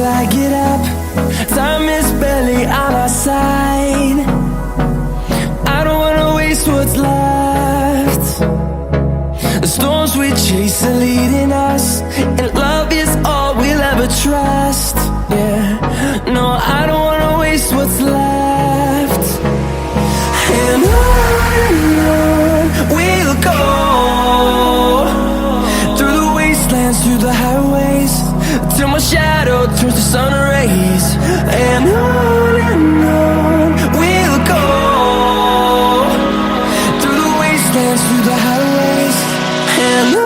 I get up. Time is barely on our side. I don't wanna waste what's left. The storms we chase are leading us, and love is all we'll ever trust. Yeah, no, I don't wanna waste what's left. And on we'll go, through the wastelands, through the highways, till my shadow turns to sun rays. And on we'll go, through the wastelands, through the highways, and on.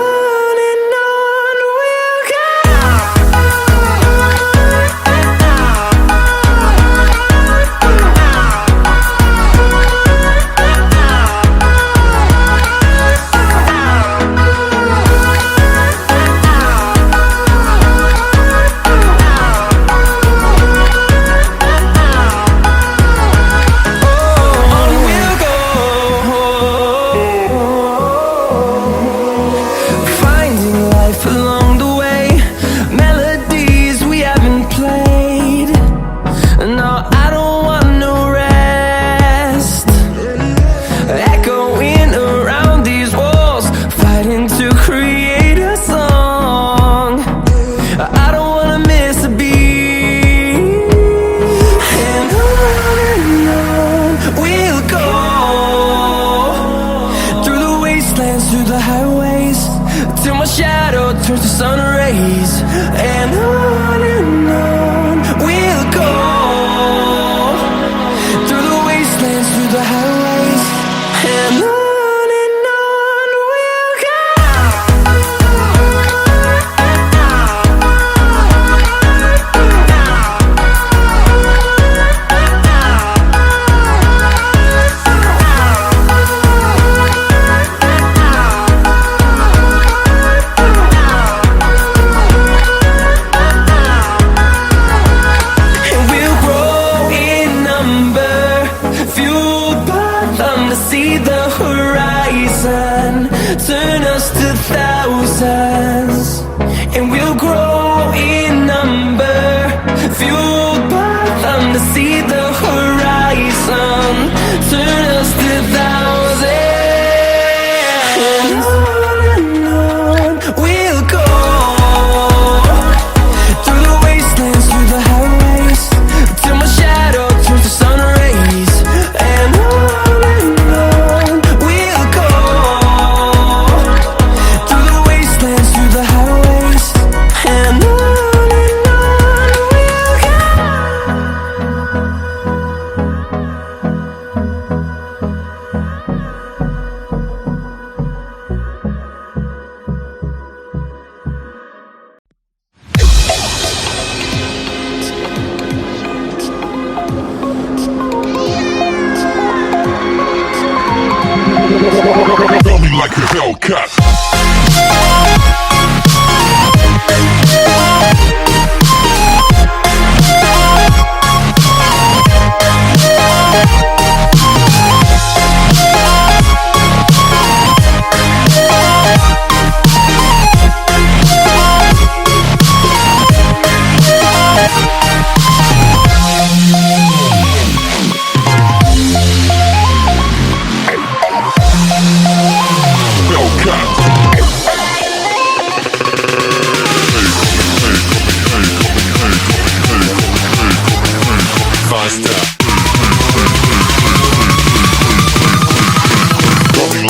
Through the highways, till my shadow turns to sun rays. And on we'll go, through the wastelands, through the highways, and on. See the horizon turn us to thousands, and we'll grow in number, fueled by them. To see the horizon turn us to thousands, and on we'll go, through the wastelands, through the highways, till my shadow turns to sun rays. And Felt me like a Hellcat.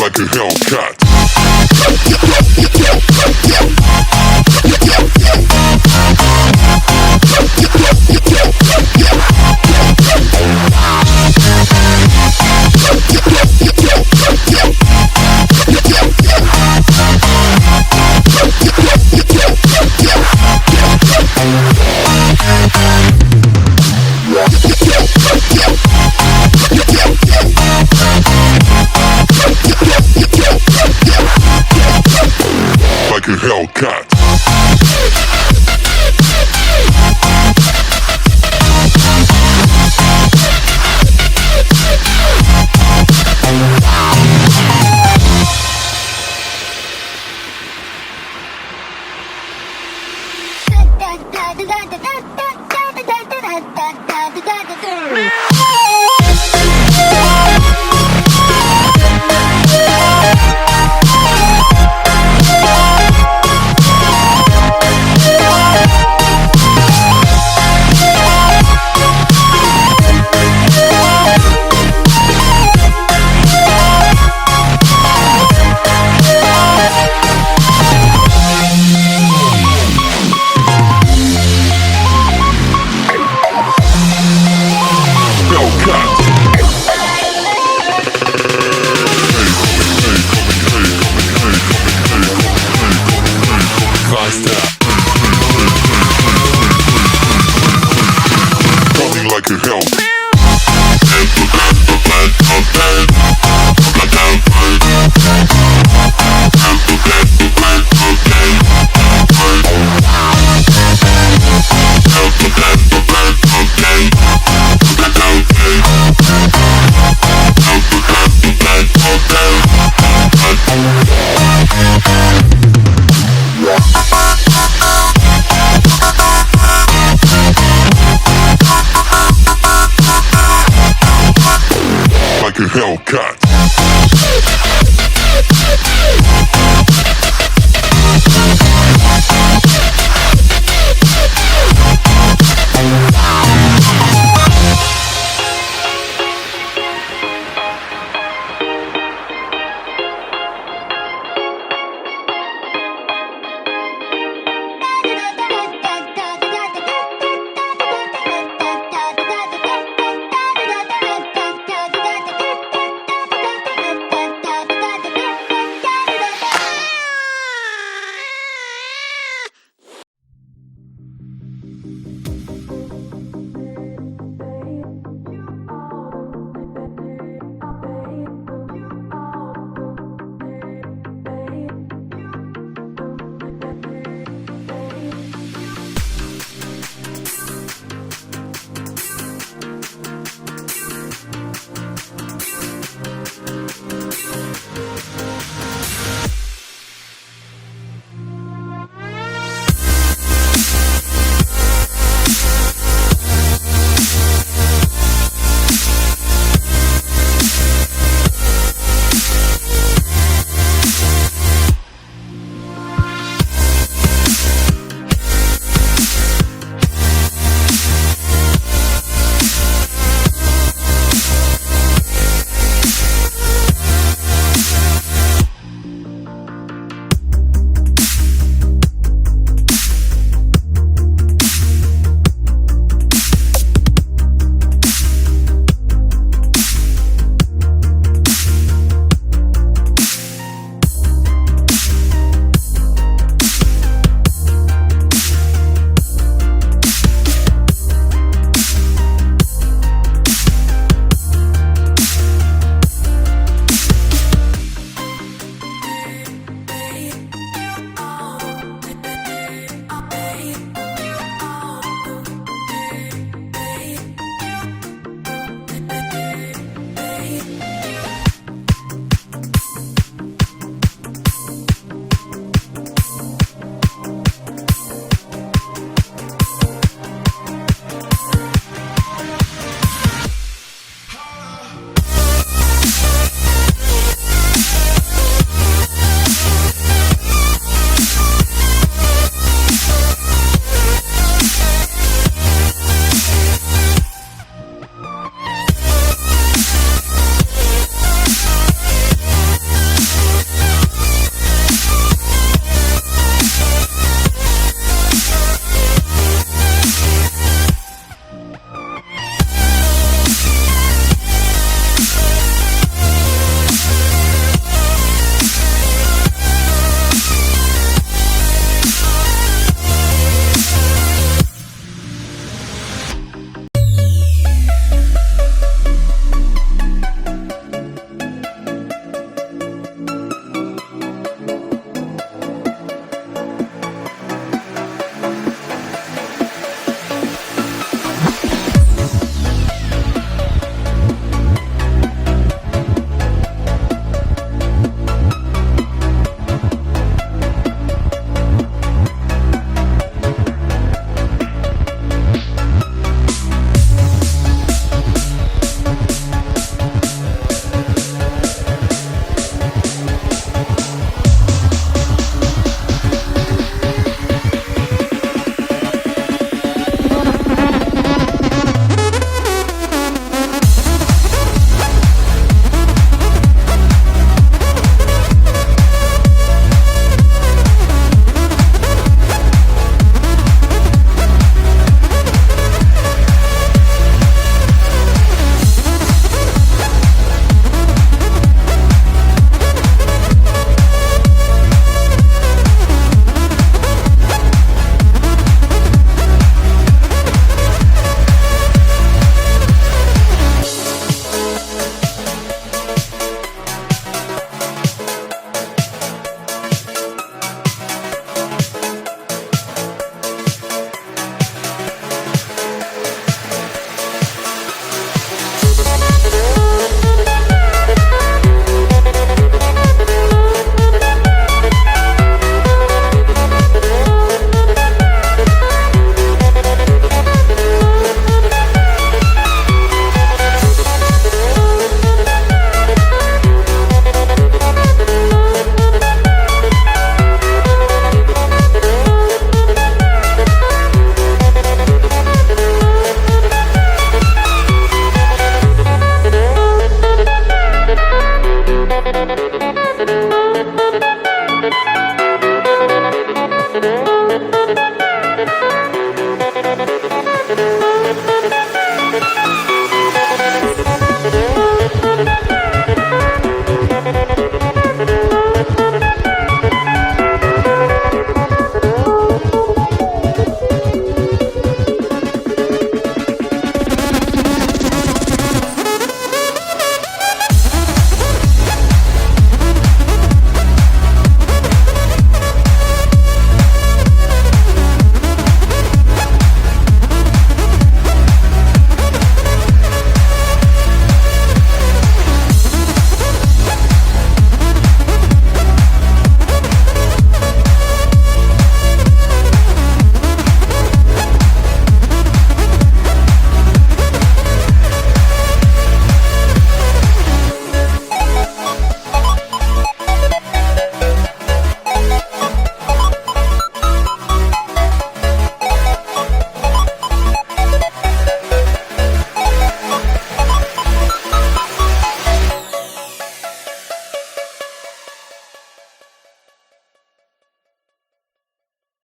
Like a Hellcat. Like a Hellcat. da da da da da da. Coming like a Hellcat. Like a Hellcat.